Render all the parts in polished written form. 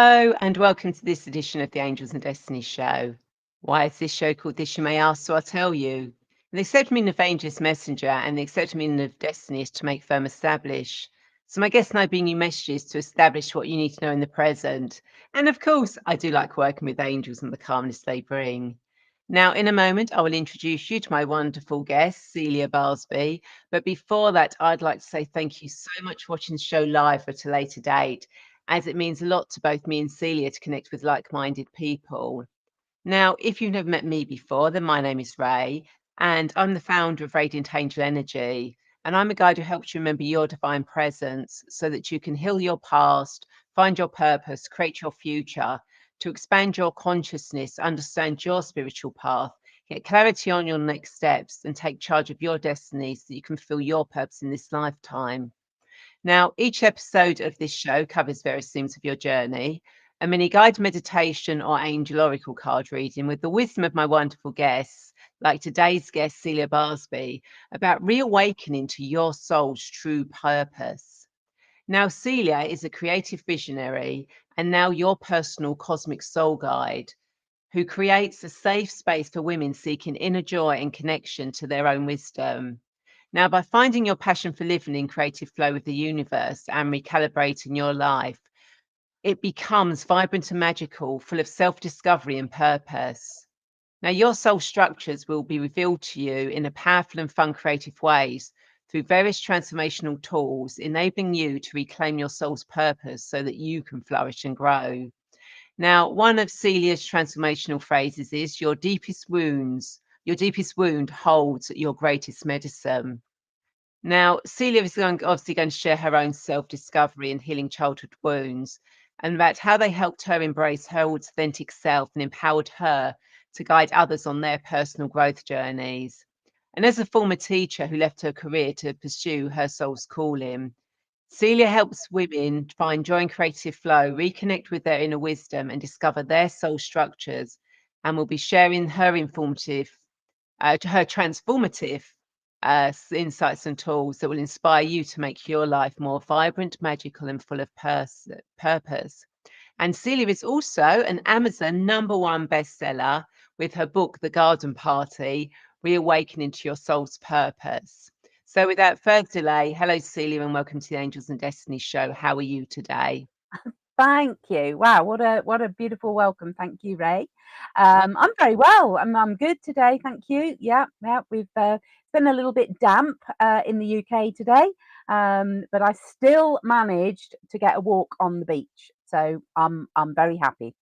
Hello, and welcome to this edition of the Angels and Destiny show. Why is this show called this, you may ask, so I'll tell you. The accept meaning of Angel's messenger and the accept meaning of destiny is to make firm establish. So my guests and I bring you messages to establish what you need to know in the present. And of course, I do like working with angels and the calmness they bring. Now, in a moment, I will introduce you to my wonderful guest, Celia Barsby. But before that, I'd like to say thank you so much for watching the show live at a later date, as it means a lot to both me and Celia to connect with like-minded people. Now, if you've never met me before, then my name is Rae, and I'm the founder of Radiant Angel Energy. And I'm a guide who helps you remember your divine presence so that you can heal your past, find your purpose, create your future, to expand your consciousness, understand your spiritual path, get clarity on your next steps, and take charge of your destiny so that you can fulfill your purpose in this lifetime. Now, each episode of this show covers various themes of your journey, a mini guided meditation or angel oracle card reading with the wisdom of my wonderful guests, like today's guest, Celia Barsby, about reawakening to your soul's true purpose. Now, Celia is a creative visionary and now your personal cosmic soul guide who creates a safe space for women seeking inner joy and connection to their own wisdom. Now, by finding your passion for living in creative flow with the universe and recalibrating your life, it becomes vibrant and magical, full of self discovery and purpose. Now, your soul structures will be revealed to you in a powerful and fun, creative ways through various transformational tools, enabling you to reclaim your soul's purpose so that you can flourish and grow. Now, one of Celia's transformational phrases is your deepest wound holds your greatest medicine. Now, Celia is obviously going to share her own self-discovery and healing childhood wounds, and about how they helped her embrace her authentic self and empowered her to guide others on their personal growth journeys. And as a former teacher who left her career to pursue her soul's calling, Celia helps women find joy and creative flow, reconnect with their inner wisdom, and discover their soul structures, and will be sharing her her transformative insights and tools that will inspire you to make your life more vibrant, magical, and full of purpose. And Celia is also an Amazon #1 bestseller with her book, The Garden Party, Reawakening to Your Soul's Purpose. So without further delay, hello, Celia, and welcome to the Angels and Destiny show. How are you today? Thank you. Wow, what a beautiful welcome. Thank you, Ray. I'm very well. I'm good today. Thank you. Yeah, yeah. We've it's been a little bit damp in the UK today, but I still managed to get a walk on the beach. So I'm very happy.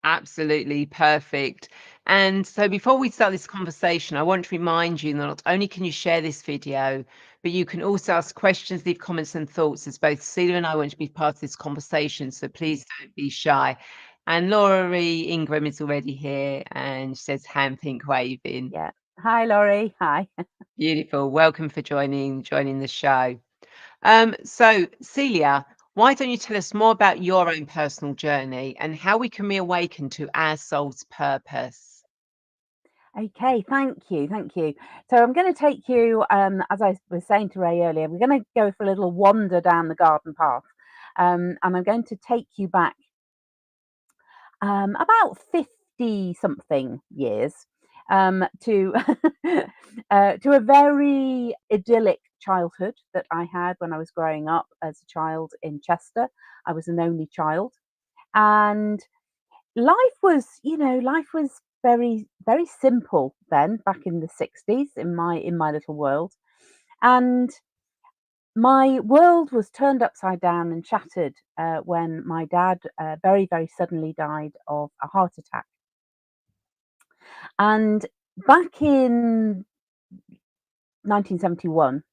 Absolutely perfect. And so before we start this conversation, I want to remind you that not only can you share this video, but you can also ask questions, leave comments and thoughts, as both Celia and I want to be part of this conversation. So please don't be shy. And Laurie Ingram is already here and she says hand pink waving. Yeah. Hi, Laurie. Hi. Beautiful. Welcome for joining the show. So Celia, why don't you tell us more about your own personal journey and how we can reawaken to our soul's purpose? Okay, thank you, thank you. So I'm going to take you, as I was saying to Ray earlier, we're going to go for a little wander down the garden path, and I'm going to take you back about 50 something years to to a very idyllic childhood that I had when I was growing up as a child in Chester. I was an only child, and life was very simple then, back in the 60s, in my little world. And my world was turned upside down and shattered when my dad very suddenly died of a heart attack. And back in 1971,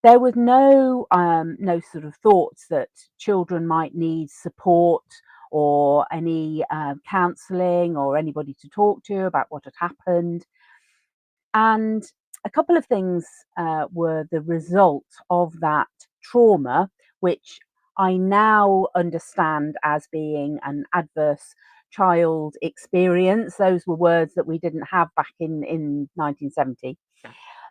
there was no sort of thoughts that children might need support or any counselling or anybody to talk to about what had happened. And a couple of things were the result of that trauma, which I now understand as being an adverse child experience. Those were words that we didn't have back in 1970.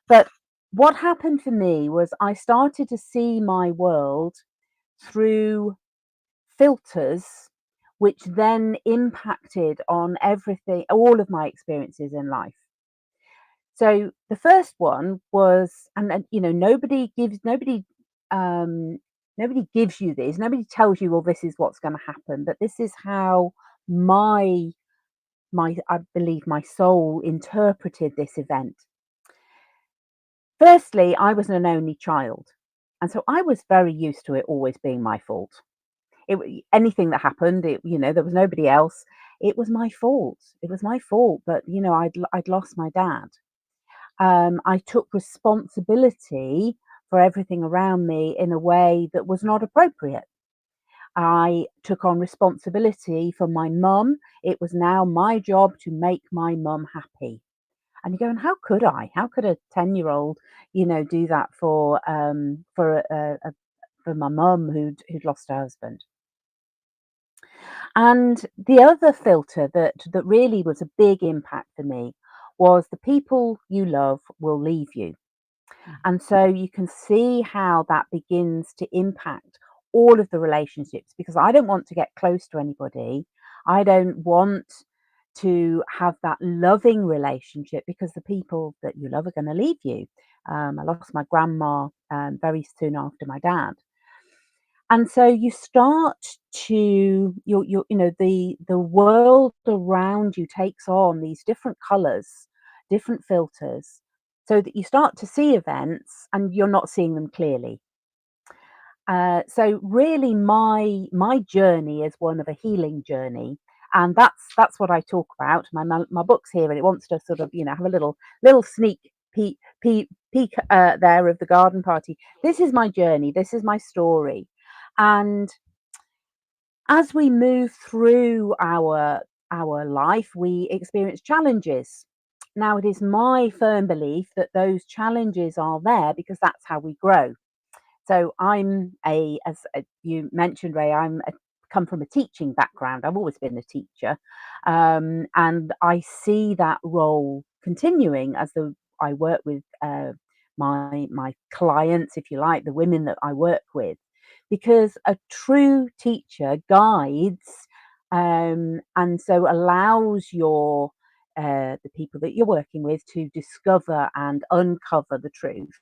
But what happened for me was I started to see my world through filters which then impacted on everything, all of my experiences in life. So the first one was, and you know, um, nobody gives you this, nobody tells you, well, this is what's going to happen, but this is how my I believe my soul interpreted this event. Firstly, I was an only child, and so I was very used to it always being my fault. Anything that happened, you know, there was nobody else. It was my fault. It was my fault that, you know, I'd lost my dad. I took responsibility for everything around me in a way that was not appropriate. I took on responsibility for my mum. It was now my job to make my mum happy. And you go, and how could I? How could a 10-year-old, you know, do that for my mum who'd lost her husband? And the other filter that really was a big impact for me was the people you love will leave you. Mhm. And so you can see how that begins to impact all of the relationships, because I don't want to get close to anybody. I don't want to have that loving relationship because the people that you love are going to leave you. I lost my grandma very soon after my dad. And so you start to you know, the world around you takes on these different colors, different filters, so that you start to see events and you're not seeing them clearly. So really, my journey is one of a healing journey, and that's what I talk about. My book's here, and it wants to sort of, you know, have a little sneak peek there of the garden party. This is my journey. This is my story, and as we move through our life, we experience challenges. Now, it is my firm belief that those challenges are there because that's how we grow. So as you mentioned, Ray, come from a teaching background. I've always been a teacher, and I see that role continuing I work with my clients, if you like, the women that I work with, because a true teacher guides, and so allows the people that you're working with to discover and uncover the truth,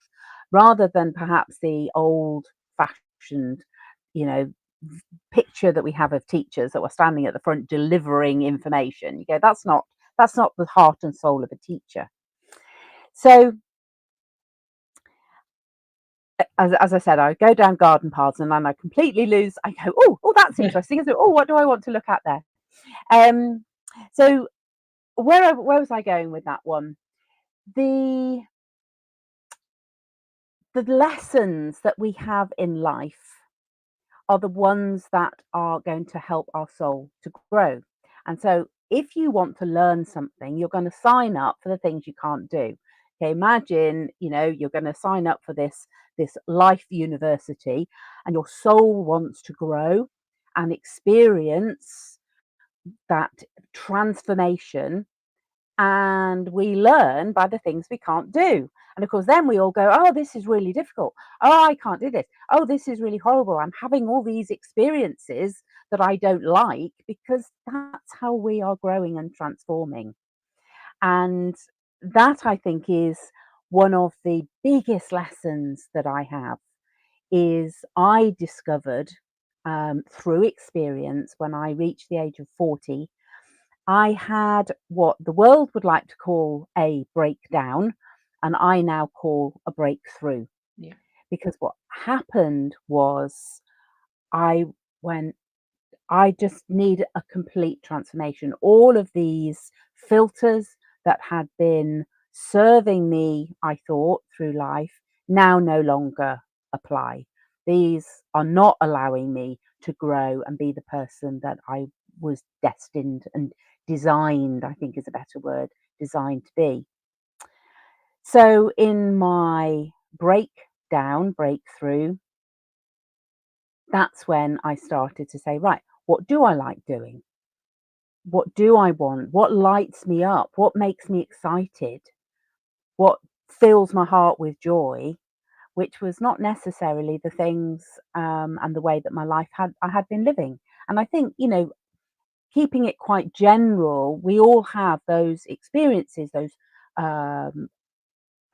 rather than perhaps the old fashioned, you know, picture that we have of teachers that were standing at the front delivering information. You go, that's not the heart and soul of a teacher. So as I said, I go down garden paths and then I completely lose. I go, oh, that's interesting. Isn't it? Oh, what do I want to look at there? Um, so where was I going with that one? The the lessons that we have in life are the ones that are going to help our soul to grow. And so if you want to learn something, you're going to sign up for the things you can't do. Okay, imagine, you know, you're going to sign up for this life university, and your soul wants to grow and experience that transformation, and we learn by the things we can't do. And of course, then we all go, oh, this is really difficult. Oh, I can't do this. Oh, this is really horrible. I'm having all these experiences that I don't like, because that's how we are growing and transforming. And that, I think, is one of the biggest lessons that I have, is I discovered through experience when I reached the age of 40, I had what the world would like to call a breakdown, and I now call a breakthrough. Yeah. Because what happened was I went, I just need a complete transformation. All of these filters that had been serving me, I thought, through life, now no longer apply. These are not allowing me to grow and be the person that I was destined and designed, I think is a better word, designed to be. So in my breakthrough, that's when I started to say, right, what do I like doing? What do I want? What lights me up? What makes me excited? What fills my heart with joy? Which was not necessarily the things and the way that my life I had been living. And I think, you know, keeping it quite general, we all have those experiences, those, um,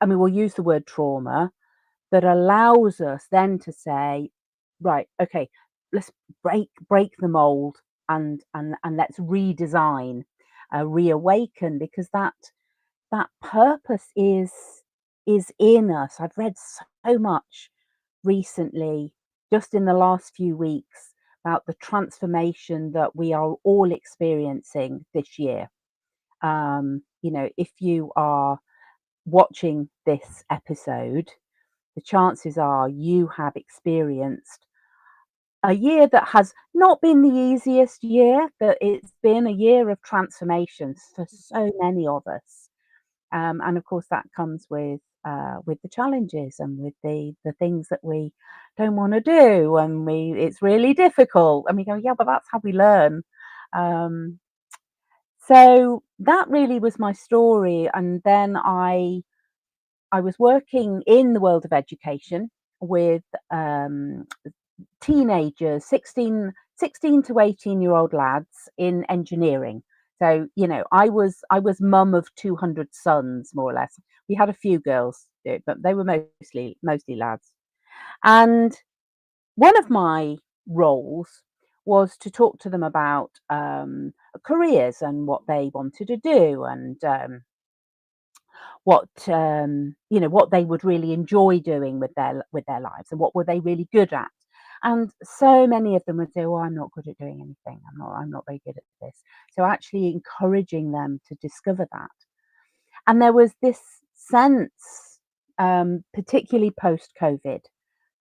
I mean, we'll use the word trauma, that allows us then to say, right, okay, let's break the mold and let's redesign, reawaken, because that purpose is in us. I've read so much recently, just in the last few weeks, about the transformation that we are all experiencing this year. If you are watching this episode, the chances are you have experienced a year that has not been the easiest year, but it's been a year of transformations for so many of us. And of course, that comes with the challenges and with the things that we don't want to do, and it's really difficult. And we go, yeah, but that's how we learn. Um, so that really was my story. And then I was working in the world of education with teenagers, 16 to 18-year-old lads in engineering. So, I was mum of 200 sons, more or less. We had a few girls, but they were mostly lads. And one of my roles was to talk to them about careers and what they wanted to do, and what they would really enjoy doing with their lives, and what were they really good at. And so many of them would say, "Oh, I'm not good at doing anything. I'm not very good at this." So actually encouraging them to discover that. And there was this sense, particularly post COVID,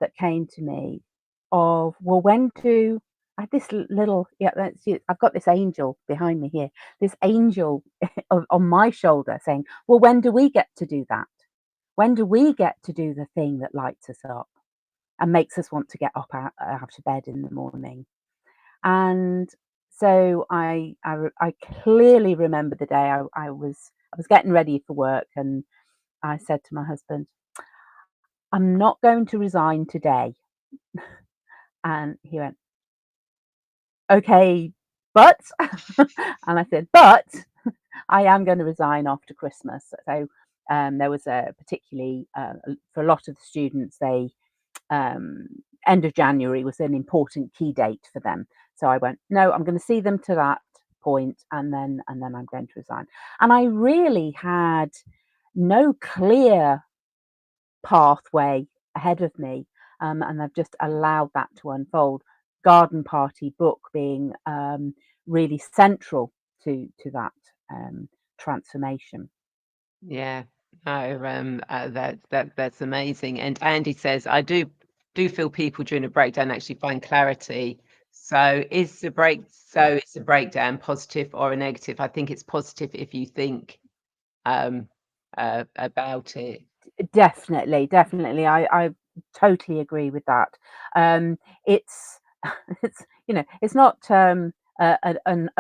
that came to me of, well, when do I had this little, yeah, that's it. I've got this angel behind me here, this angel on my shoulder saying, well, when do we get to do that? When do we get to do the thing that lights us up and makes us want to get up out of bed in the morning? And so I clearly remember the day I was getting ready for work, and I said to my husband, "I'm not going to resign today." And he went, "Okay, but," and I said, "But I am going to resign after Christmas." So there was a particularly for a lot of the students, um, end of January was an important key date for them. So I went, no, I'm going to see them to that point, and then I'm going to resign. And I really had no clear pathway ahead of me, and I've just allowed that to unfold. Garden Party book being really central to that transformation. Yeah. No, that's amazing. And Andy says, I do feel people during a breakdown actually find clarity. So is the breakdown positive or a negative? I think it's positive if you think um about it. Definitely, definitely. I totally agree with that. It's it's not a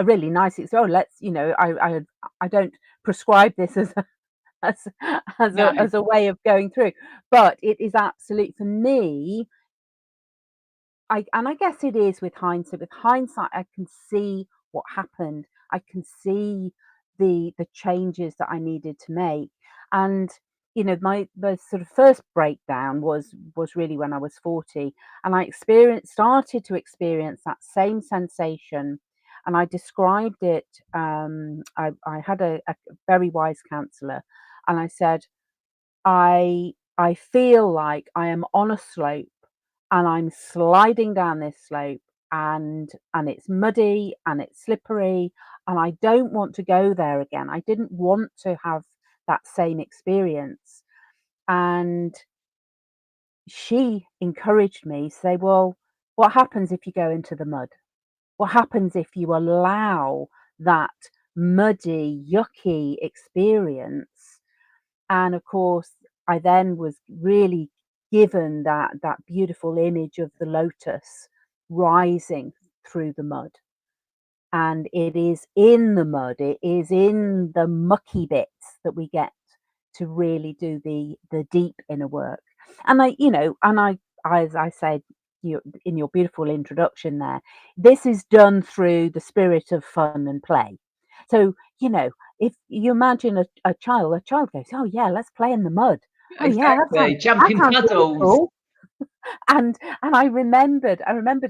really nice. It's, oh, let's, I don't prescribe this as as No. as a way of going through, but it is absolute for me. I guess it is with hindsight. With hindsight, I can see what happened. I can see the changes that I needed to make. And my the sort of first breakdown was really when I was 40, and I started to experience that same sensation. And I described it. I had a very wise counselor, and I said, I feel like I am on a slope, and I'm sliding down this slope, and it's muddy and it's slippery, and I don't want to go there again. I didn't want to have that same experience. And she encouraged me, say, well, what happens if you go into the mud? What happens if you allow that muddy, yucky experience? And of course, I then was really given that beautiful image of the lotus rising through the mud. And it is in the mud, it is in the mucky bits that we get to really do the deep inner work. And I, as I said, in your beautiful introduction there, this is done through the spirit of fun and play. So, if you imagine a child goes, "Oh yeah, let's play in the mud. Oh yeah, Exactly. that Jumping sounds really puddles. cool." And I remembered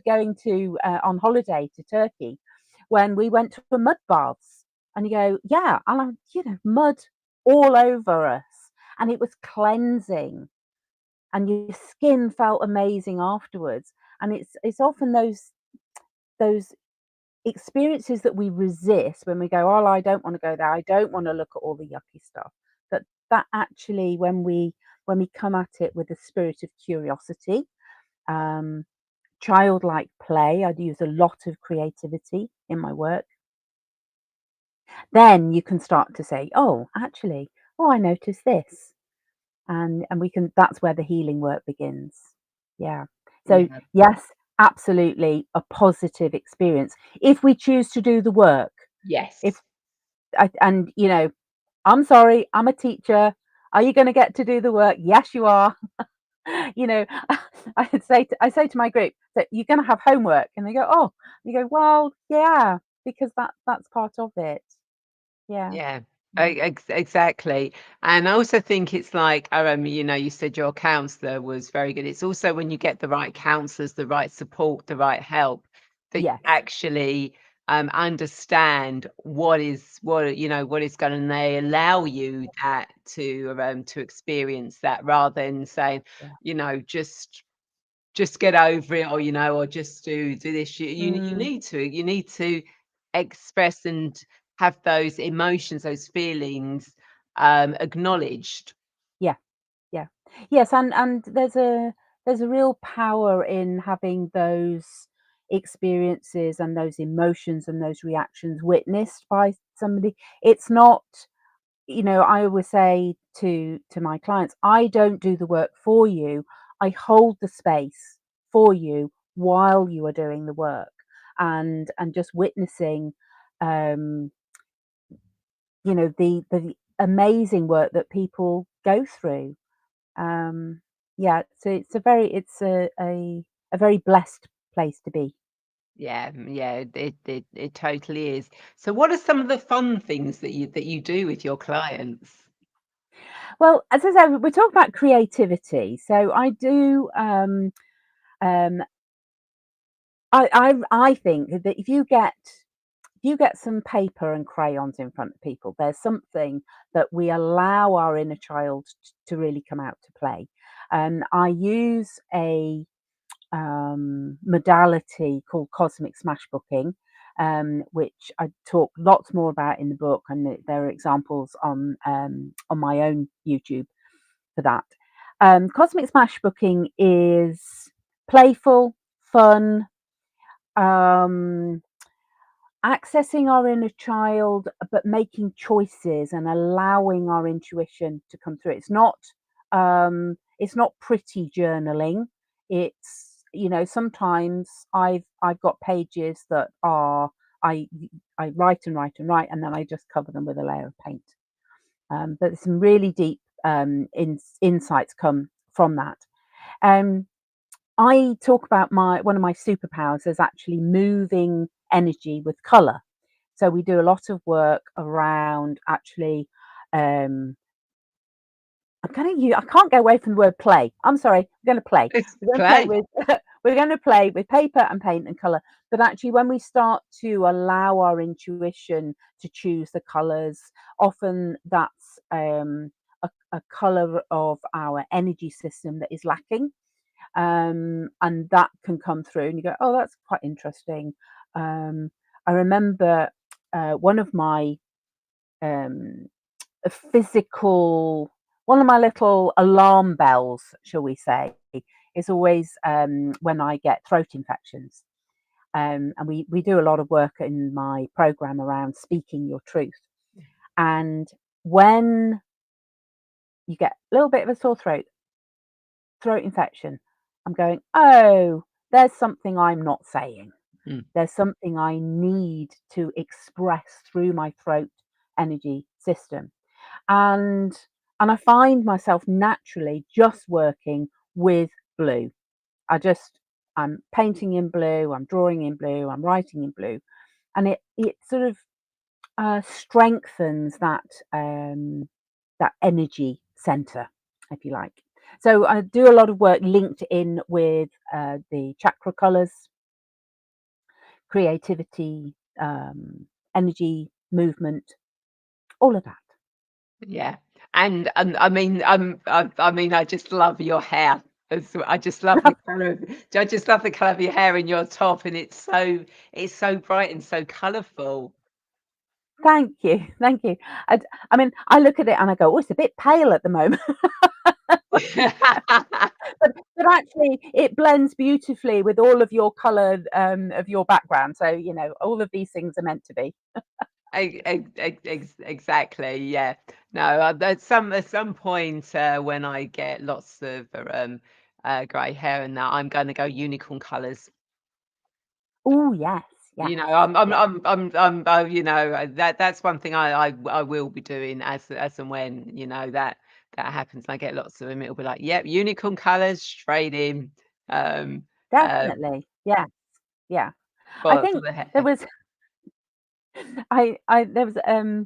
going to on holiday to Turkey when we went to a mud baths, and you go, yeah, and mud all over us, and it was cleansing, and your skin felt amazing afterwards. And it's often those experiences that we resist when we go, oh, I don't want to go there, I don't want to look at all the yucky stuff. That actually, when we come at it with a spirit of curiosity, um, childlike play, I'd use a lot of creativity in my work, then you can start to say, oh, actually, oh, I noticed this. And we can that's where the healing work begins. Yeah. So Yeah. yes, absolutely a positive experience if we choose to do the work. If Yes. and I'm sorry, I'm a teacher. Are you going to get to do the work? Yes, you are. you know, I say to my group that you're going to have homework, and they go, "Oh," you go, "Well, yeah, because that's part of it." Yeah, Yeah, yeah, exactly. And I also think it's like, you said your counselor was very good. It's also when you get the right counselors, the right support, the right help, that you yes, actually understand what is going to, and they allow you that to experience that rather than saying, yeah. just get over it, or or just do this. You Mm, need to express and have those emotions, those feelings acknowledged. yeah, yeah, yes, and there's a real power in having those experiences and those emotions and those reactions witnessed by somebody. It's not I always say to my clients, I don't do the work for you. I hold the space for you while you are doing the work, and just witnessing, um, the amazing work that people go through. Um, yeah, so it's a very blessed place to be. Yeah, yeah, it totally is. So what are some of the fun things that you do with your clients? Well, as I said, we talk about creativity. So I do. Um, I think that if you get some paper and crayons in front of people, there's something that we allow our inner child to really come out to play. I use a modality called cosmic smashbooking, which I talk lots more about in the book, and there are examples on my own YouTube for that. Cosmic smashbooking is playful, fun, um, accessing our inner child, but making choices and allowing our intuition to come through. It's not pretty journaling. Sometimes I've got pages that are I write and write and write, and then I just cover them with a layer of paint. But some really deep insights come from that. Um, I talk about my one of my superpowers is actually moving energy with color. So we do a lot of work around actually. Um, I can't go away from the word play. I'm sorry. We're going to play. It's We're going to play play. with. We're going to play with paper and paint and color. But actually, when we start to allow our intuition to choose the colors, often that's a color of our energy system that is lacking, and that can come through, and you go, "Oh, that's quite interesting." Um, I remember one of my um, physical, one of my little alarm bells, shall we say, is always when I get throat infections. And we do a lot of work in my program around speaking your truth. And when you get a little bit of a sore throat infection, I'm going, oh, there's something I'm not saying. Mm. There's something I need to express through my throat energy system. And and I find myself naturally just working with blue. I just I'm painting in blue, I'm drawing in blue, I'm writing in blue, and it sort of strengthens that energy center, if you like. So I do a lot of work linked in with the chakra colors, creativity, energy, movement, all of that. Yeah, and I mean, I just love your hair. I just love the color. I just love the color of your hair and your top, and it's so bright and so colourful. Thank you, thank you. I mean, I look at it and I go, "Oh, it's a bit pale at the moment," but actually it blends beautifully with all of your colour, of your background. So, all of these things are meant to be. Exactly, yeah. No, at some point when I get lots of grey hair and that, I'm going to go unicorn colours. Oh, yes, yes, You know, yeah, you know, that's one thing I will be doing as and when, you know, that happens and I get lots of them, it'll be like, "Yep, unicorn colours straight in," um, definitely. Yeah, yeah. I for think the there hair. was I there was, I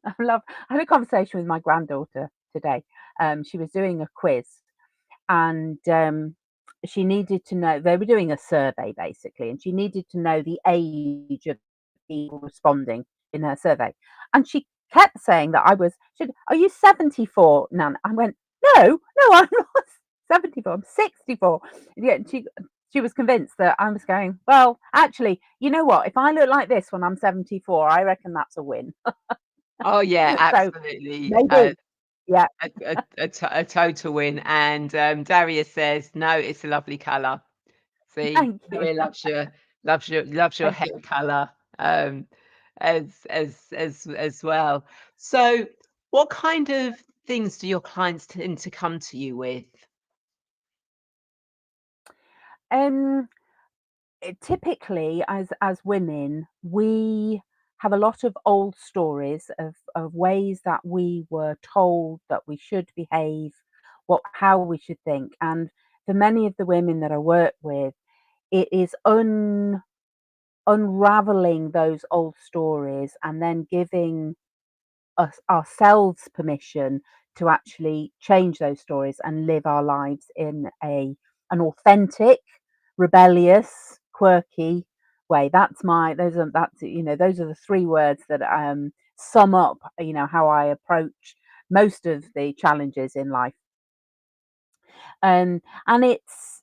I love I had a conversation with my granddaughter today. She was doing a quiz and she needed to know they were doing a survey basically, and she needed to know the age of people responding in her survey. And she kept saying that she said, "Are you 74, Nan?" I went, "No, no, I'm not 74, I'm 64." Yeah, and she was convinced that I was going, "Well, actually, you know what? If I look like this when I'm 74, I reckon that's a win." Oh, yeah, So absolutely. maybe, yeah, A total win, and, Darius says, "No, it's a lovely colour." See, thank you, Maria loves your thank hair you. colour, um, as well. So, what kind of things do your clients tend to come to you with? Um, Typically, as women, we have a lot of old stories of ways that we were told that we should behave, what how we should think, and for many of the women that I work with, it is unraveling those old stories and then giving us ourselves permission to actually change those stories and live our lives in an authentic, rebellious, quirky way. Those are the three words that sum up how I approach most of the challenges in life. And it's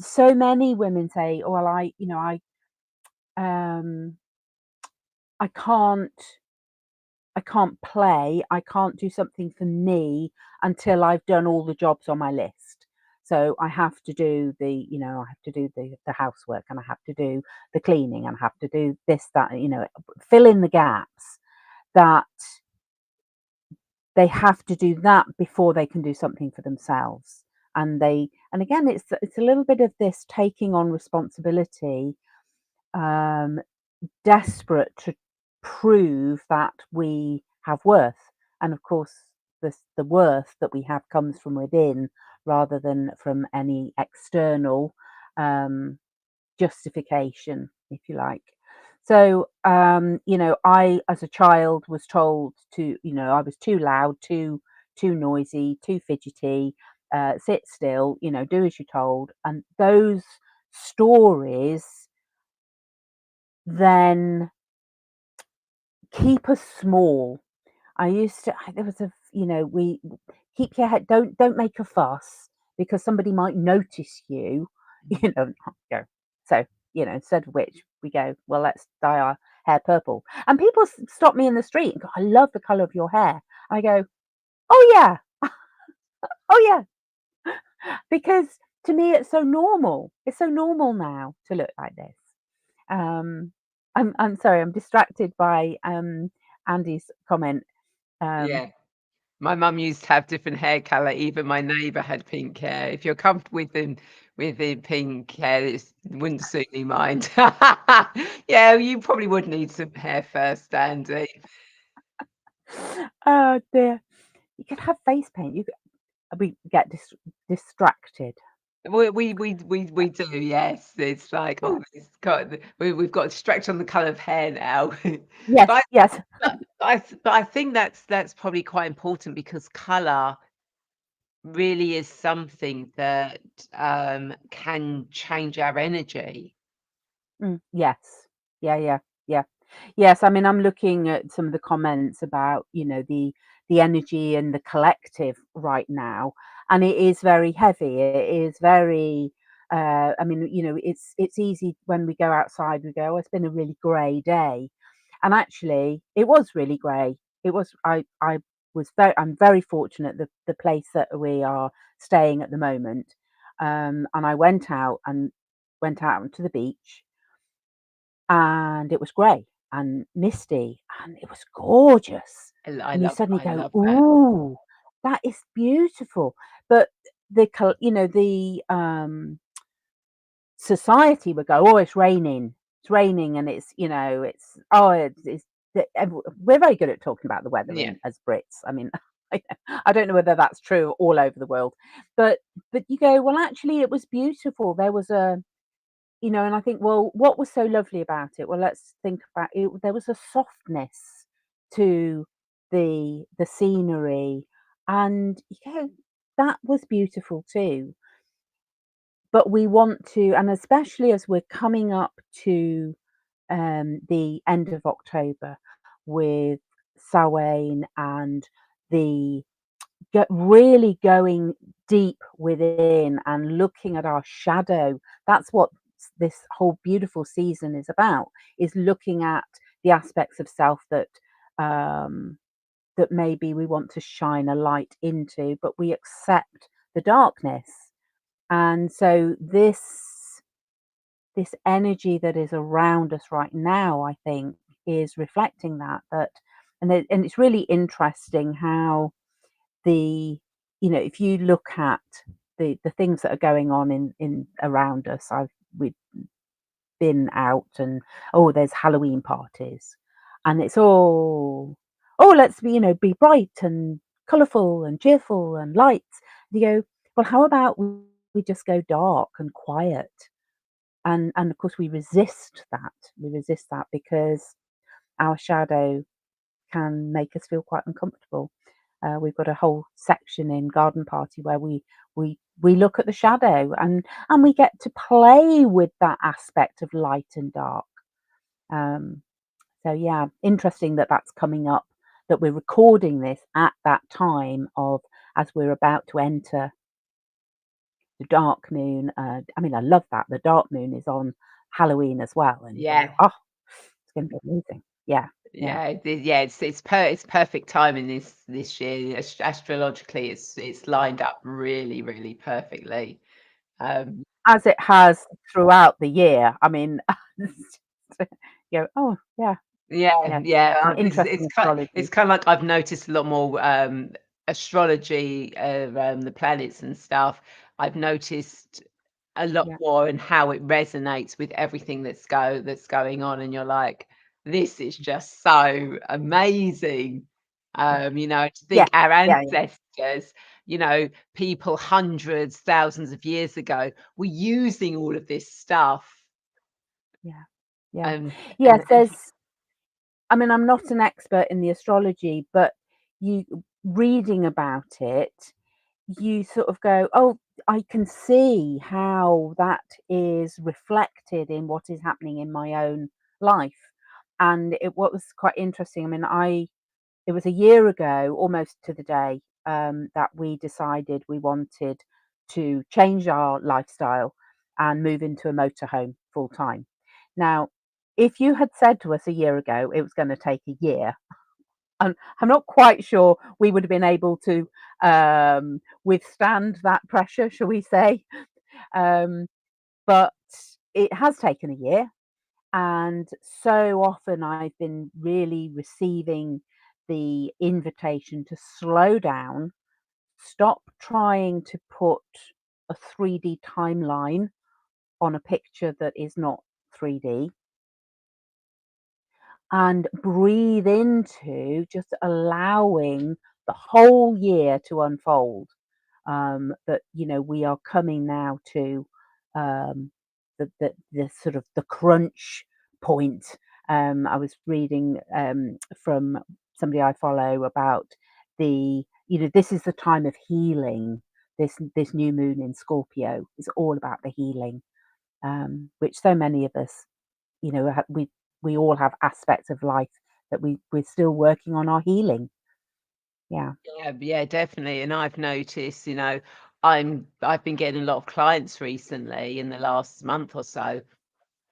so many women say, "Oh, well, um I can't play, I can't do something for me until I've done all the jobs on my list. So I have to do I have to do the housework, and I have to do the cleaning, and I have to do this, that, fill in the gaps that they have to do that before they can do something for themselves. And again, it's a little bit of this taking on responsibility, um, desperate to prove that we have worth. And of course, the worth that we have comes from within rather than from any external um, justification, if you like. So, I, as a child, was told I was too loud, too noisy, too fidgety, sit still, do as you're told. And those stories then keep us small. There was we keep your head, don't make a fuss because somebody might notice you, you know, go. So, instead of which we go, well, let's dye our hair purple. And people stop me in the street and go, "I love the color of your hair." I go, "Oh yeah, oh yeah," because to me it's so normal. It's so normal now to look like this. Um, I'm sorry, I'm distracted by Andy's comment. Um, Yeah. My mum used to have different hair colour, even my neighbour had pink hair. If you're comfortable with the pink hair, it wouldn't suit me mind. Yeah, you probably would need some hair first, Andy. oh dear. You could have face paint. We get distracted. We do, yes. It's like, Yeah. oh, it's got we've got to stretch on the colour of hair now. Yes, But yes. I think that's probably quite important because colour really is something that, can change our energy. Yes. Yeah, yeah, yeah. Yes, I mean, I'm looking at some of the comments about, the energy and the collective right now, and it is very heavy. It is very, I mean, it's easy when we go outside, we go, "Oh, it's been a really grey day." And actually, it was really grey. It was I'm very fortunate the place that we are staying at the moment. And I went out onto the beach and it was grey and misty and it was gorgeous. And you suddenly I go, love that. "Ooh, that is beautiful." But the society would go, "Oh, it's raining. It's raining," and we're very good at talking about the weather Yeah. in as Brits. I mean, I don't know whether that's true all over the world, but you go, "Well, actually, it was beautiful." There was and I think, well, what was so lovely about it? Well, let's think about it. There was a softness to the scenery, and that was beautiful too. But we want to, and especially as we're coming up to the end of October with Samhain and the really going deep within and looking at our shadow. That's what this whole beautiful season is about, is looking at the aspects of self um, that maybe we want to shine a light into, but we accept the darkness. And so this energy that is around us right now, I think, is reflecting and it's really interesting how the if you look at the things that are going on in around us. We've been out and, oh, there's Halloween parties, and it's all, oh, let's be bright and colourful and cheerful and lights. You go, well, how about we just go dark and quiet? And of course we resist that because our shadow can make us feel quite uncomfortable. We've got a whole section in Garden Party where we look at the shadow and we get to play with that aspect of light and dark. Um, so yeah, interesting that that's coming up. That we're recording this at that time of as we're about to enter the dark moon. I mean, I love that the dark moon is on Halloween as well, and you go, Yeah. oh, it's going to be amazing. Yeah, yeah. Yeah, it's perfect timing this year. Astrologically, it's lined up really, really perfectly. Um, As it has throughout the year. I mean, "Oh, yeah, yeah, yes, yeah, interesting it's astrology." kind of like I've noticed a lot more astrology, the planets and stuff. I've noticed a lot Yeah, more and how it resonates with everything that's going on, and you're like, this is just so amazing. yeah, To yeah, think our yeah, yeah, ancestors, people hundreds, thousands of years ago were using all of this stuff. yeah, yeah. Um, Yes, and I mean, I'm not an expert in the astrology, but you reading about it, you sort of go, "Oh, I can see how that is reflected in what is happening in my own life." And what was quite interesting, I mean, it was a year ago, almost to the day, that we decided we wanted to change our lifestyle and move into a motorhome full time. Now, if you had said to us a year ago it was going to take a year, I'm not quite sure we would have been able to withstand that pressure, shall we say? Um, but it has taken a year, and so often I've been really receiving the invitation to slow down, stop trying to put a 3D timeline on a picture that is not 3D, and breathe into just allowing the whole year to unfold. that we are coming now to um, the sort of the crunch point. I was reading from somebody I follow about this is the time of healing. This new moon in Scorpio is all about the healing, which so many of us, we all have aspects of life that we're still working on our healing. Yeah, Yeah, yeah, definitely. And I've noticed, I've been getting a lot of clients recently in the last month or so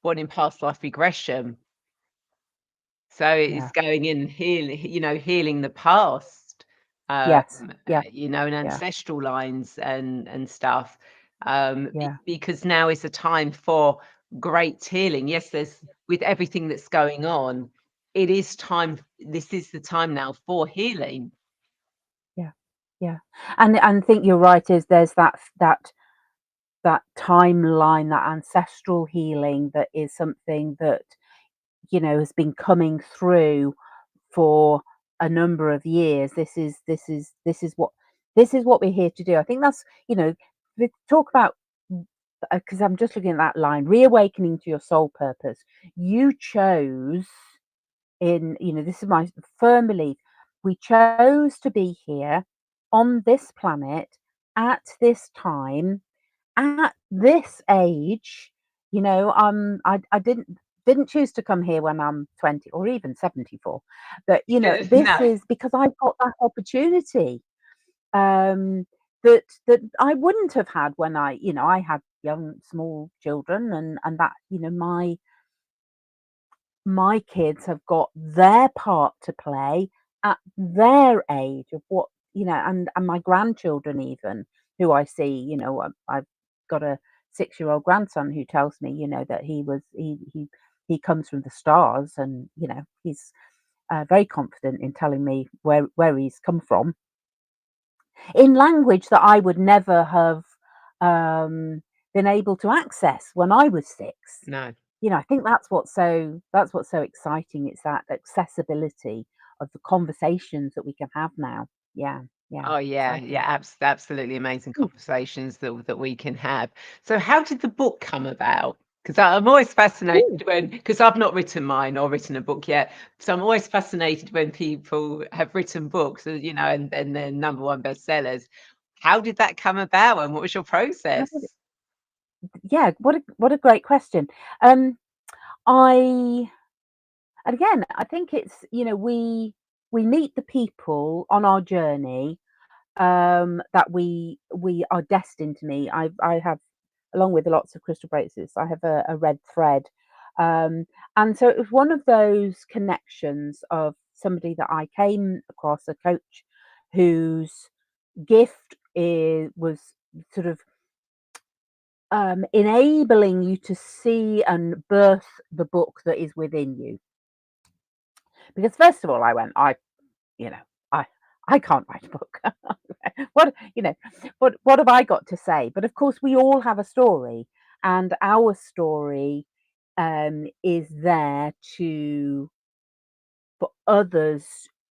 wanting past life regression. So it's yeah, going in healing, healing the past, yes, yeah, and yeah, ancestral lines and stuff. yeah, Because now is the time for great healing. Yes, there's with everything that's going on, it is time. This is the time now for healing. yeah, yeah. And I think you're right. Is there's that timeline, that ancestral healing that is something that has been coming through for a number of years. This is what we're here to do. I think that's we talk about, because I'm just looking at that line, reawakening to your soul purpose. You chose, this is my firm belief, we chose to be here on this planet at this time at this age. I didn't choose to come here when I'm 20 or even 74, but this No. is because I've got that opportunity, um, that I wouldn't have had when I had young small children, and that my kids have got their part to play at their age of what and my grandchildren, even, who I see. I've got a 6-year-old grandson who tells me that he comes from the stars, and he's very confident in telling me where he's come from in language that I would never have um, been able to access when I was 6. No. I think that's what's so exciting. It's that accessibility of the conversations that we can have now. Yeah, yeah, Oh, yeah, exciting. yeah, absolutely amazing conversations that we can have. So how did the book come about? Because I'm always Ooh. fascinated because I've not written mine or written a book yet. So I'm always fascinated when people have written books, and they're number one bestsellers. How did that come about, and what was your How did it- process? Yeah, what a great question. Um, I and again, I think it's we meet the people on our journey, that we are destined to meet. I have, along with lots of crystal bracelets, I have a red thread, um, and so it was one of those connections of somebody that I came across, a coach whose gift was sort of enabling you to see and birth the book that is within you. Because first of all, I went, you know, I I can't write a book. what you know, what have I got to say? But of course, we all have a story, and our story is there to for others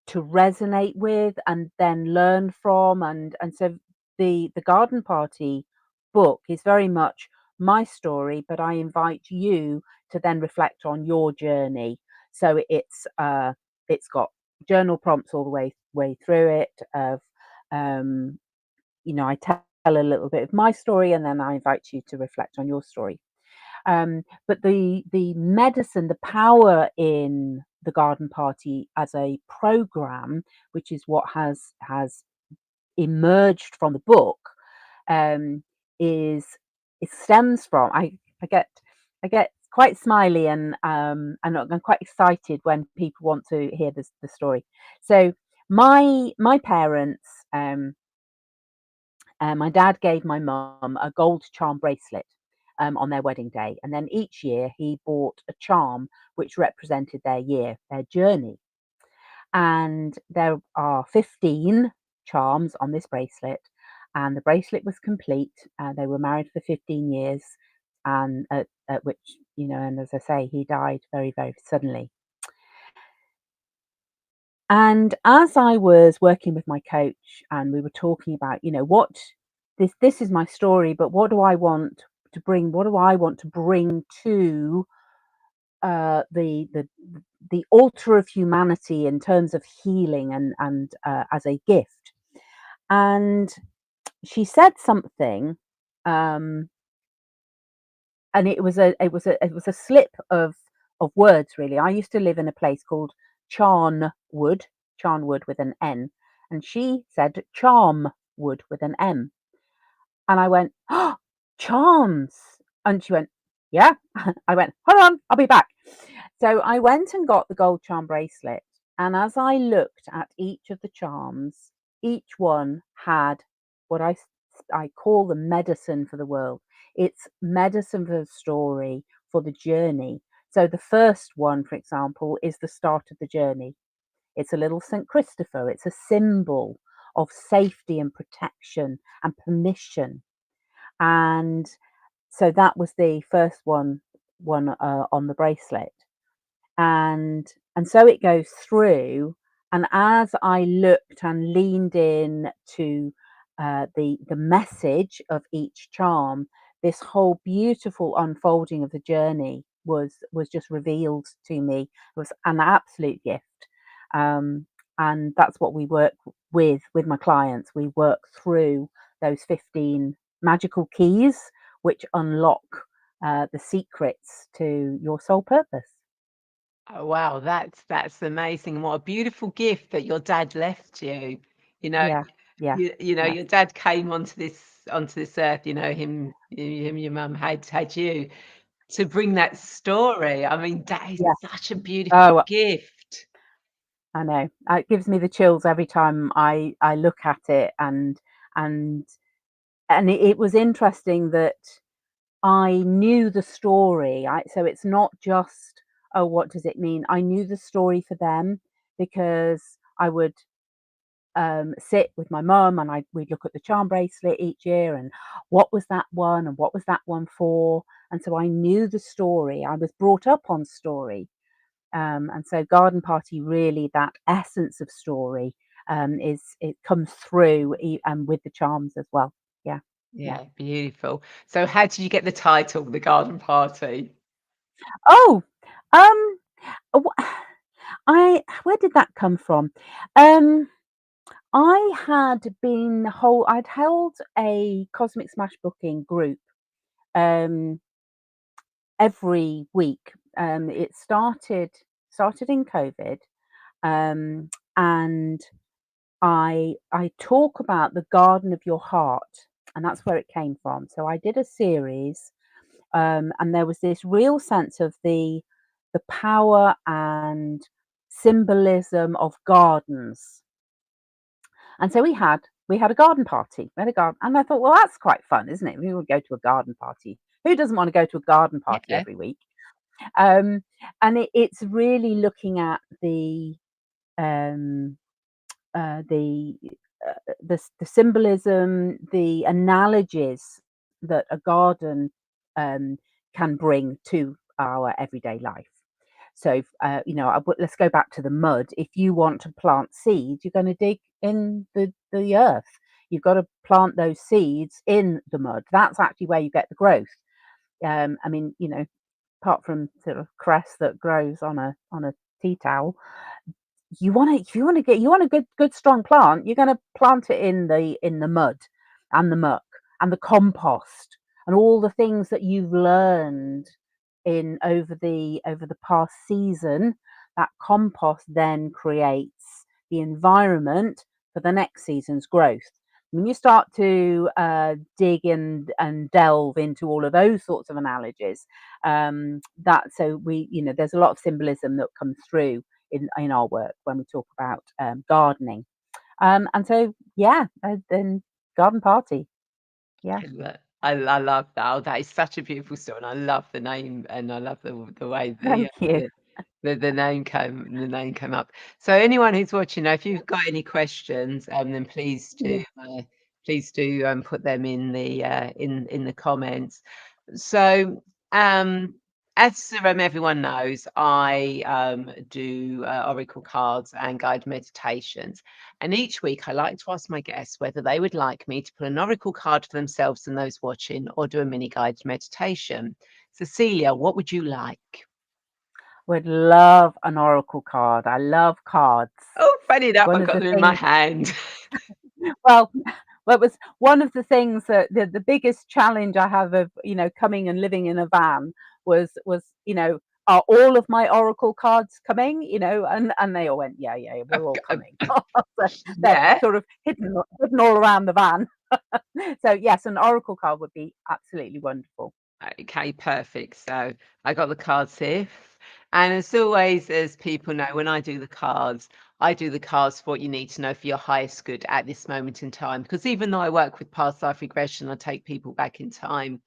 to resonate with and then learn from, and so the garden party book is very much my story, but I invite you to then reflect on your journey. So it's got journal prompts all the way through it of um I tell a little bit of my story, and then I invite you to reflect on your story. But the medicine, the power in the garden party as a program, which is what has emerged from the book, um, is it stems from I get quite smiley, and I'm quite excited when people want to hear the story. So my parents, my dad gave my mum a gold charm bracelet on their wedding day. And then each year he bought a charm which represented their year, their journey. And there are 15 charms on this bracelet. And the bracelet was complete. They were married for 15 years. And at which, and as I say, he died very, very suddenly. And as I was working with my coach and we were talking about, what this is my story, but what do I want to bring? What do I want to bring to the altar of humanity in terms of healing and as a gift? And she said something, um, and it was a slip of words really. I used to live in a place called Charnwood, Charnwood with an N, and she said Charmwood with an M. And I went, "Oh, charms." And she went, "Yeah." I went, "Hold on, I'll be back." So I went and got the gold charm bracelet. And as I looked at each of the charms, each one had what I call the medicine for the world. It's medicine for the story, for the journey. So the first one, for example, is the start of the journey. It's a little St. Christopher. It's a symbol of safety and protection and permission. And so that was the first one on the bracelet. And so it goes through, and as I looked and leaned in to the message of each charm, this whole beautiful unfolding of the journey was just revealed to me. It was an absolute gift. um, and that's what we work with my clients. We work through those 15 magical keys which unlock the secrets to your soul purpose. Oh, wow, that's amazing. What a beautiful gift that your dad left you. You know, Yeah, yeah, yeah, your dad came onto this earth, him, your mum had you to bring that story. I mean, that is yeah. such a beautiful Oh, gift. I know. It gives me the chills every time I look at it, and it was interesting that I knew the story. So it's not just, oh, what does it mean? I knew the story for them because I would sit with my mum, and we'd look at the charm bracelet each year, and what was that one and what was that one for? And so I knew the story. I was brought up on story. And so garden party, really, that essence of story, is it comes through and with the charms as well. Yeah, yeah. Yeah, beautiful. So how did you get the title, The Garden Party? Oh, um, I where did that come from? Um, I'd held a Cosmic Smash booking group um, every week. It started in COVID, and I talk about the garden of your heart, and that's where it came from. So I did a series, and there was this real sense of the power and symbolism of gardens. And so we had a garden party. We had a garden, and I thought, well, that's quite fun, isn't it? We would go to a garden party. Who doesn't want to go to a garden party Yeah. every week? Um, and it's really looking at um, the the symbolism, the analogies that a garden um, can bring to our everyday life. So, let's go back to the mud. If you want to plant seeds, you're going to dig in the earth. You've got to plant those seeds in the mud. That's actually where you get the growth. I mean, apart from sort of cress that grows on a tea towel, you want a good strong plant, you're gonna plant it in the mud and the muck and the compost and all the things that you've learned in over the past season. That compost then creates the environment for the next season's growth. When you start to dig and delve into all of those sorts of analogies, that so we there's a lot of symbolism that comes through in our work when we talk about gardening. And so, yeah, then garden party. Yeah. I love that. Oh, that is such a beautiful story, and I love the name, and I love the way Thank you. the name came up. So anyone who's watching, if you've got any questions, then Yeah. please do put them in the comments. So um, As everyone knows, I do oracle cards and guided meditations. And each week I like to ask my guests whether they would like me to put an oracle card for themselves and those watching or do a mini guided meditation. Cecilia, what would you like? Would love an oracle card. I love cards. Oh, funny enough, One I've of got the them in my things hand. well, well, it was one of the things that the biggest challenge I have of, coming and living in a van was, are all of my oracle cards coming? And they all went, "Yeah, yeah, we're all coming." So they're Yeah. sort of hidden all around the van. So yes, an oracle card would be absolutely wonderful. Okay, perfect. So I got the cards here. And as always, as people know, when I do the cards for what you need to know for your highest good at this moment in time. Because even though I work with past life regression, I take people back in time.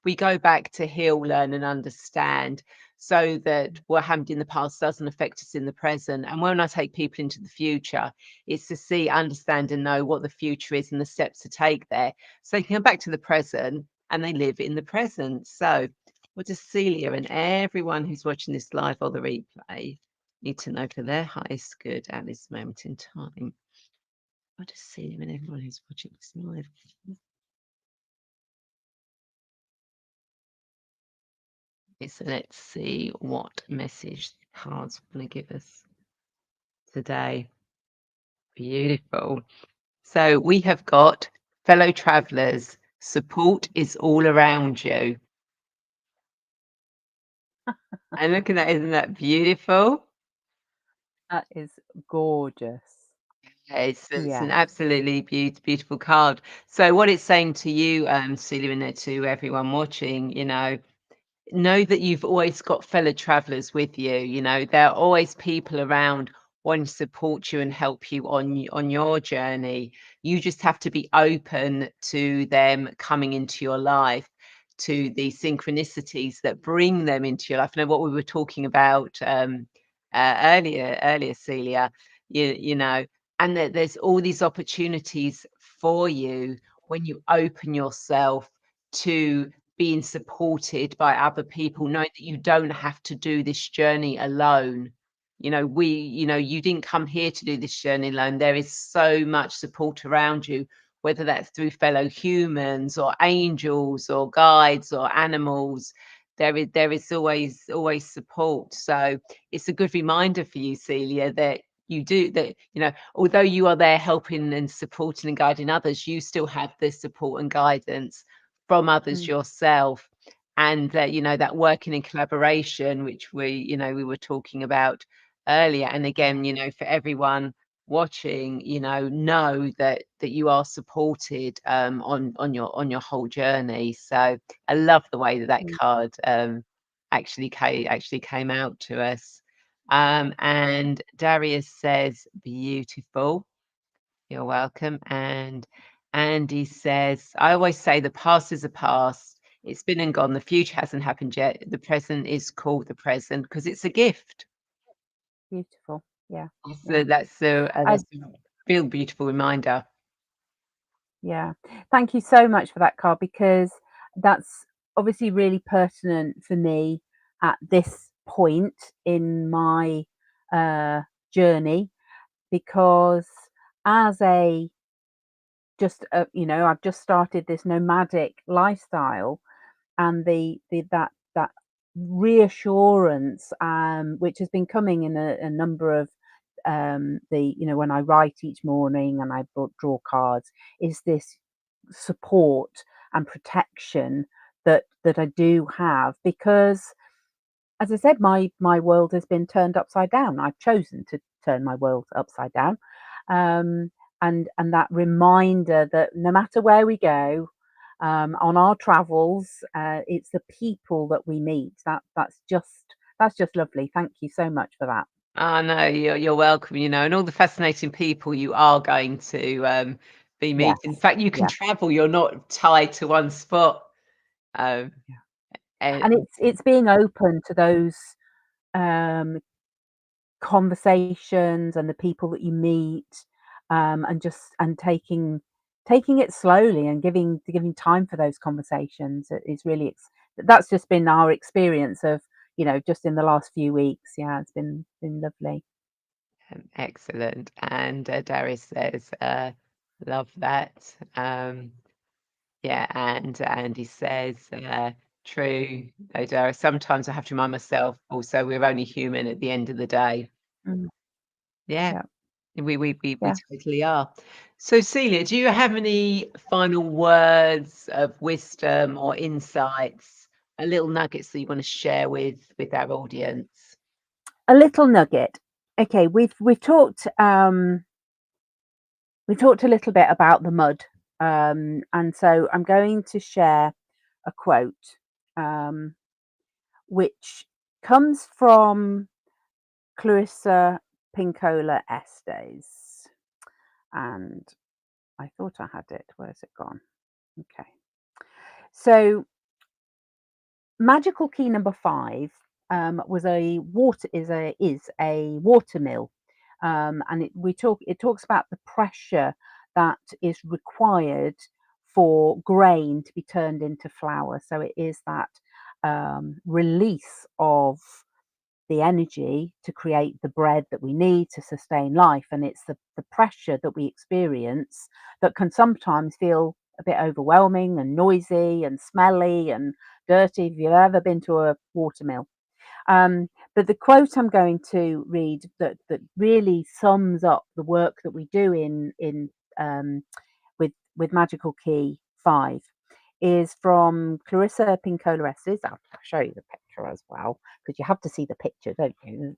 We go back to heal, learn, and understand so that what happened in the past doesn't affect us in the present. And when I take people into the future, it's to see, understand, and know what the future is and the steps to take there. So they can come back to the present and they live in the present. So, what does Celia and everyone who's watching this live or the replay need to know for their highest good at this moment in time? What does Celia and everyone who's watching this live? Okay, so let's see what message the cards want to give us today. Beautiful. So we have got fellow travelers, support is all around you. And look at that, isn't that beautiful? That is gorgeous. It's an Yes. absolutely beautiful card. So what it's saying to you, Celia, and to everyone watching, know that you've always got fellow travelers with you. There are always people around wanting to support you and help you on your journey. You just have to be open to them coming into your life, to the synchronicities that bring them into your life. Now, what we were talking about earlier, Celia, you know, and that there's all these opportunities for you when you open yourself to being supported by other people, knowing that you don't have to do this journey alone. You didn't come here to do this journey alone. There is so much support around you, whether that's through fellow humans or angels or guides or animals. There is always support. So it's a good reminder for you, Celia, that you do that, although you are there helping and supporting and guiding others, you still have the support and guidance from others Mm, yourself. And that, that working in collaboration, which we were talking about earlier. And again, for everyone watching, know that you are supported on your whole journey. So I love the way that mm. card actually came out to us. And Darius says, beautiful. You're welcome. And Andy says, I always say the past is a past. It's been and gone. The future hasn't happened yet. The present is called the present because it's a gift. Beautiful. Yeah, So yeah. I that's a real beautiful reminder. Yeah. Thank you so much for that card because that's obviously really pertinent for me at this point in my journey because as a I've just started this nomadic lifestyle and that reassurance which has been coming in a number of when I write each morning and I draw cards is this support and protection that I do have because as I said my world has been turned upside down. I've chosen to turn my world upside down. Um, and that reminder that no matter where we go on our travels, it's the people that we meet. That's just lovely. Thank you so much for that. Oh, no, you're welcome, and all the fascinating people you are going to be meeting. In Yes, fact, you can yeah, travel. You're not tied to one spot. Um, yeah. and And it's being open to those um, conversations and the people that you meet, and taking it slowly and giving time for those conversations. It's really that's just been our experience of just in the last few weeks. Yeah, it's been lovely. Excellent. And Darius says, love that. Yeah, and Andy says, true. Though, Darius, sometimes I have to remind myself also we're only human at the end of the day. Mm, Yeah, yeah, we yeah. totally are. So, Celia, do you have any final words of wisdom or insights, little nuggets that you want to share with our audience? A little nugget. Okay, we've talked a little bit about the mud, and so I'm going to share a quote, um, which comes from Clarissa Pinkola Estes, and I thought I had it. Where's it gone? Okay, so magical key number 5 was a water is a water mill, and it talks about the pressure that is required for grain to be turned into flour. So it is that release of the energy to create the bread that we need to sustain life, and it's the pressure that we experience that can sometimes feel a bit overwhelming and noisy and smelly and dirty if you've ever been to a watermill. But the quote I'm going to read that really sums up the work that we do in um, with Magical Key 5 is from Clarissa Pinkola Estes. I'll show you the picture as well because you have to see the picture, don't you?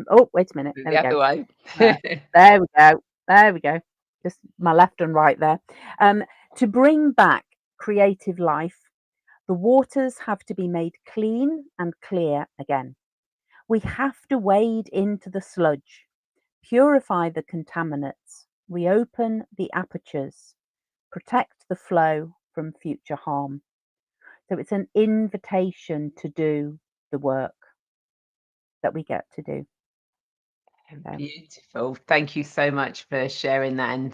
Oh, wait a minute. There The we go. other way. Uh, there we go. There we go. Just my left and right there. Um, to bring back creative life, the waters have to be made clean and clear again. We have to wade into the sludge, purify the contaminants, reopen the apertures, protect the flow from future harm. So it's an invitation to do the work that we get to do. So, Beautiful. Thank you so much for sharing that, and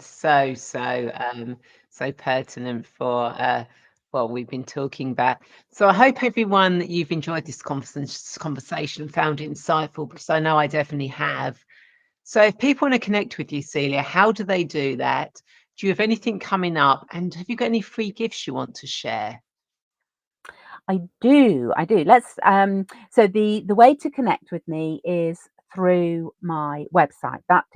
so pertinent for what we've been talking about. So I hope everyone that you've enjoyed this conversation and found it insightful, because I know I definitely have. So if people want to connect with you, Celia, how do they do that? Do you have anything coming up? And have you got any free gifts you want to share? I do. So the way to connect with me is through my website. That's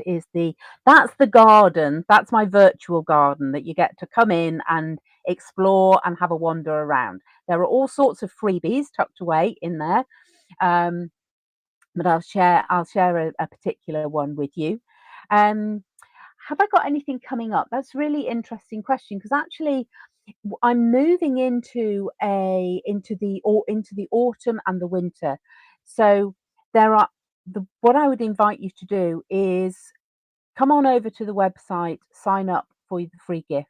the garden. That's my virtual garden that you get to come in and explore and have a wander around. There are all sorts of freebies tucked away in there. Um, but I'll share a particular one with you. Um, have I got anything coming up? That's a really interesting question because actually I'm moving into the autumn and the winter. So there are what I would invite you to do is come on over to the website, sign up for the free gift,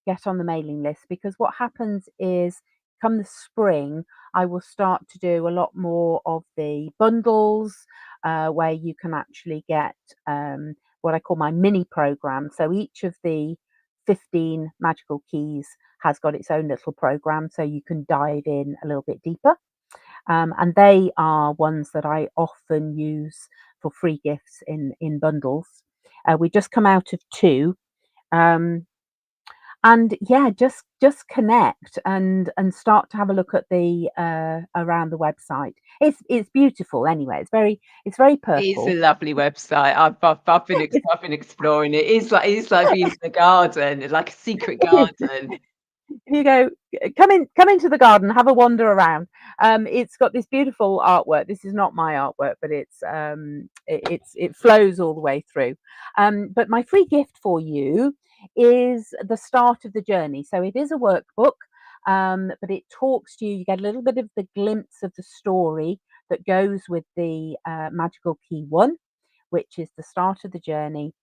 get on the mailing list, because what happens is come the spring, I will start to do a lot more of the bundles where you can actually get what I call my mini program. So each of the 15 magical keys has got its own little program, so you can dive in a little bit deeper. And they are ones that I often use for free gifts in bundles. We just come out of 2, um, and yeah, just connect and start to have a look at the around the website. It's beautiful anyway. It's very It's a purple. lovely website. It's, I've been exploring it. It's like being in the garden, like a secret garden. if you go come into the garden, have a wander around. It's got this beautiful artwork. This is not my artwork, but it flows all the way through. But my free gift for you is the start of the journey. So it is a workbook, but it talks to you. You get a little bit of the glimpse of the story that goes with the magical key 1, which is the start of the journey.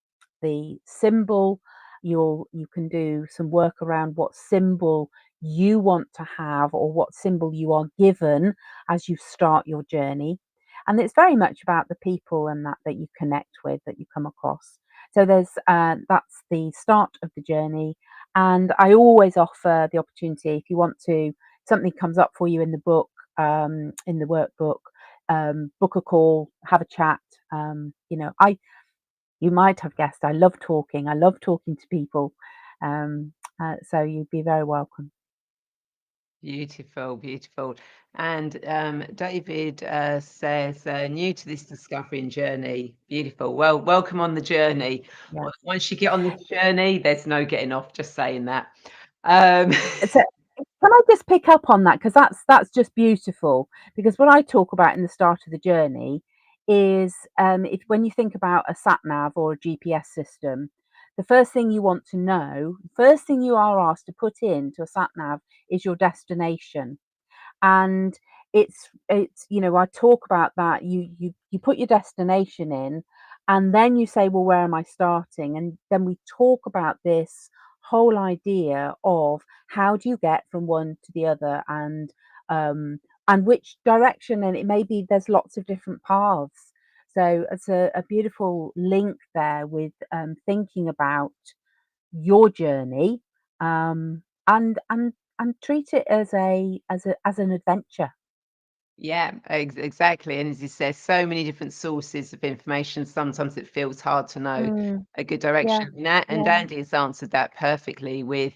The symbol, you can do some work around what symbol you want to have or what symbol you are given as you start your journey. And it's very much about the people and that you connect with, that you come across. So that's the start of the journey. And I always offer the opportunity, if you want to, something comes up for you in the book, in the workbook, book a call, have a chat. I you might have guessed I love talking. I love talking to people. So you'd be very welcome. Beautiful, beautiful. And David says, new to this discovering journey. Beautiful. Well, welcome on the journey. Yeah. Once you get on this journey, there's no getting off, just saying that. Um, So can I just pick up on that, because that's just beautiful. Because what I talk about in the start of the journey is, if when you think about a sat nav or a GPS system, the first thing you want to know, first thing you are asked to put into a sat nav is your destination. And I talk about that. You put your destination in, and then you say, well, where am I starting? And then we talk about this whole idea of how do you get from one to the other, and which direction. And it may be there's lots of different paths. So it's a beautiful link there with, thinking about your journey, and treat it as an adventure. Yeah, exactly. And as you say, so many different sources of information. Sometimes it feels hard to know Mm, a good yeah, direction. And yeah, Andy has answered that perfectly with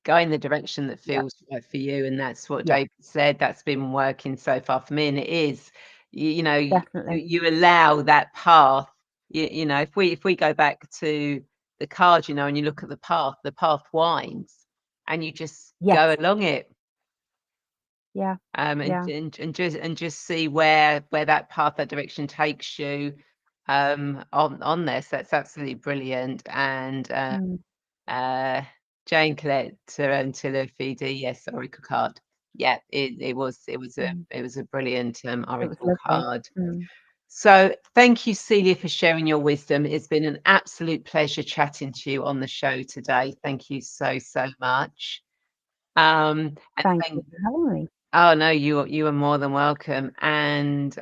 going the direction that yeah, feels right for you. And that's what yeah, David said. That's been working so far for me. And it is, definitely. you allow that path. If we go back to the card, and you look at the path winds and you just Yes, go along it. yeah, yeah, And just see where that path, that direction takes you, on this. That's absolutely brilliant. And mm, uh, Jane Collette Tiller FD, yes, Oracle card. Yeah, mm. it was a brilliant It was Oracle lovely. card. Mm, So thank you, Celia, for sharing your wisdom. It's been an absolute pleasure chatting to you on the show today. Thank you so, so much. And thank you thank for having me. Oh, no, you are more than welcome. And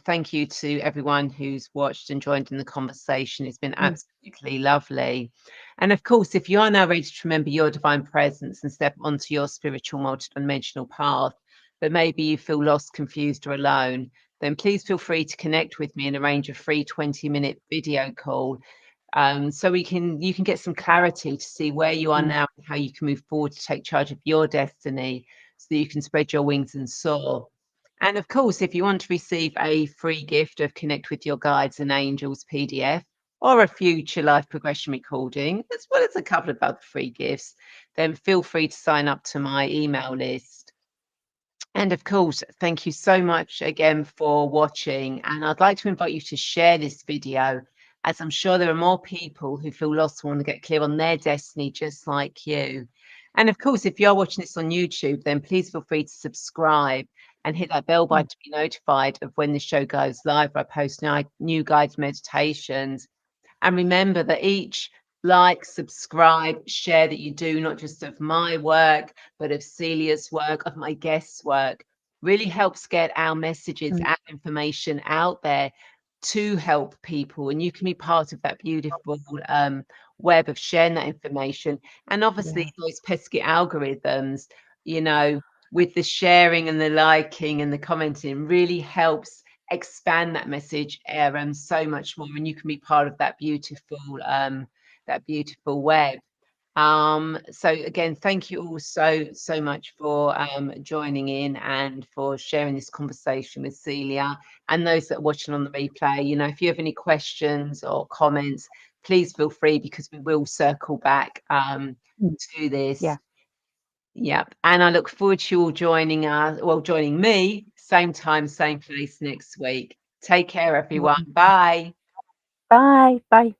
thank you to everyone who's watched and joined in the conversation. It's been Mm, absolutely lovely. And of course, if you are now ready to remember your divine presence and step onto your spiritual multidimensional path, but maybe you feel lost, confused, or alone, then please feel free to connect with me and arrange a free 20-minute video call, so you can get some clarity to see where you are mm, now and how you can move forward to take charge of your destiny so that you can spread your wings and soar. And of course, if you want to receive a free gift of Connect with Your Guides and Angels PDF or a future life progression recording, as well as a couple of other free gifts, then feel free to sign up to my email list. And of course, thank you so much again for watching. And I'd like to invite you to share this video, as I'm sure there are more people who feel lost and want to get clear on their destiny, just like you. And of course, if you're watching this on YouTube, then please feel free to subscribe and hit that bell mm, button to be notified of when the show goes live. I post new guided meditations, and remember that each like, subscribe, share that you do, not just of my work, but of Celia's work, of my guests' work, really helps get our messages, mm, our information out there to help people. And you can be part of that beautiful web of sharing that information. And obviously, yeah, those pesky algorithms, you know, with the sharing and the liking and the commenting, really helps expand that message so much more, and you can be part of that beautiful web. So again, thank you all so much for joining in and for sharing this conversation with Celia, and those that are watching on the replay. If you have any questions or comments, please feel free, because we will circle back mm, to this. yeah. Yep. And I look forward to you all joining me, same time, same place next week. Take care, everyone. Wonderful. Bye. Bye, bye.